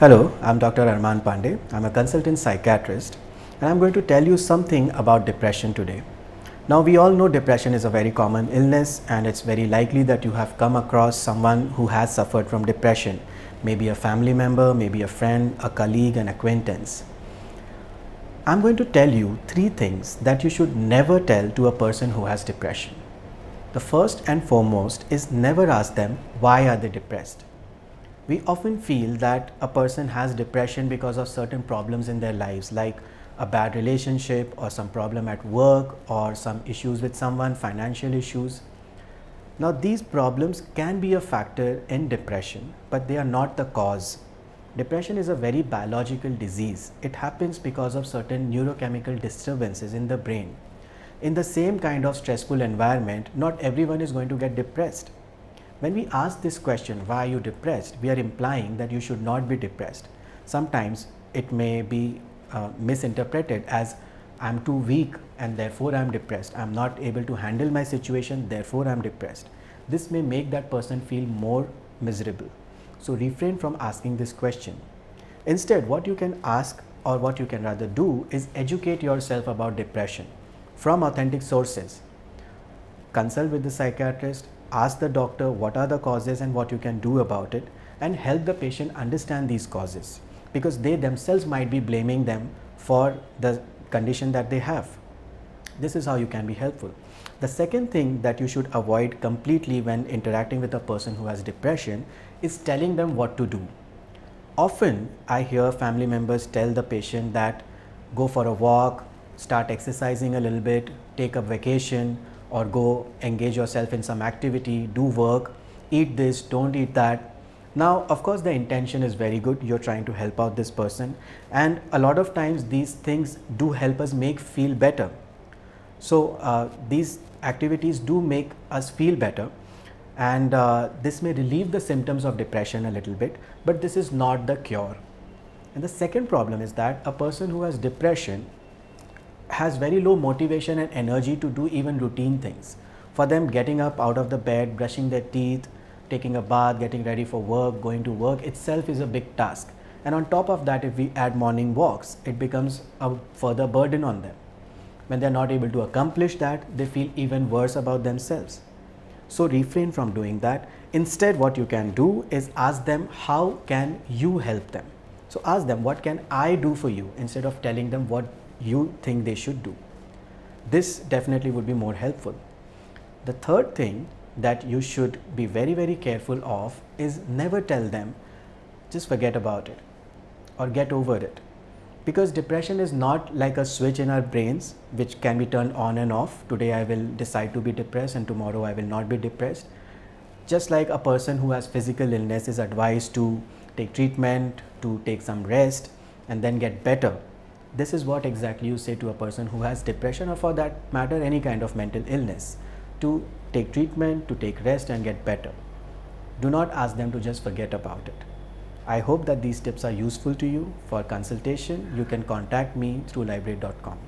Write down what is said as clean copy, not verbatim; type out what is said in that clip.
Hello, I'm Dr. Armaan Pandey. I'm a consultant psychiatrist and I'm going to tell you something about depression today. Now, we all know depression is a very common illness and it's very likely that you have come across someone who has suffered from depression, maybe a family member, maybe a friend, a colleague, an acquaintance. I'm going to tell you 3 things that you should never tell to a person who has depression. The first and foremost is never ask them why are they depressed. We often feel that a person has depression because of certain problems in their lives, like a bad relationship or some problem at work or some issues with someone, financial issues. Now, these problems can be a factor in depression, but they are not the cause. Depression is a very biological disease. It happens because of certain neurochemical disturbances in the brain. In the same kind of stressful environment, not everyone is going to get depressed. When we ask this question, why are you depressed, we are implying that you should not be depressed. Sometimes it may be misinterpreted as I'm too weak and therefore I'm depressed. I'm not able to handle my situation, therefore I'm depressed. This may make that person feel more miserable. So refrain from asking this question. Instead, what you can ask, or what you can rather do, is educate yourself about depression from authentic sources. Consult with the psychiatrist, ask the doctor what are the causes and what you can do about it, and help the patient understand these causes, because they themselves might be blaming them for the condition that they have. This is how you can be helpful. The second thing that you should avoid completely when interacting with a person who has depression is telling them what to do. Often I hear family members tell the patient that go for a walk, start exercising a little bit, take a vacation, or go engage yourself in some activity, do work, eat this, don't eat that. Now, of course, the intention is very good. You're trying to help out this person, and a lot of times these things do help us feel better. So these activities do make us feel better, and this may relieve the symptoms of depression a little bit, but this is not the cure. And the second problem is that a person who has depression has very low motivation and energy to do even routine things. For them, getting up out of the bed, brushing their teeth, taking a bath, getting ready for work, going to work itself is a big task. And on top of that, if we add morning walks, it becomes a further burden on them. When they're not able to accomplish that, they feel even worse about themselves. So refrain from doing that. Instead, what you can do is ask them, how can you help them? So ask them, what can I do for you, instead of telling them what you think they should do. This definitely would be more helpful. The third thing that you should be very, very careful of is never tell them, just forget about it or get over it. Because depression is not like a switch in our brains which can be turned on and off. Today I will decide to be depressed and tomorrow I will not be depressed. Just like a person who has physical illness is advised to take treatment, to take some rest and then get better. This is what exactly you say to a person who has depression, or for that matter any kind of mental illness, to take treatment, to take rest and get better. Do not ask them to just forget about it. I hope that these tips are useful to you. For consultation, you can contact me through lybrate.com.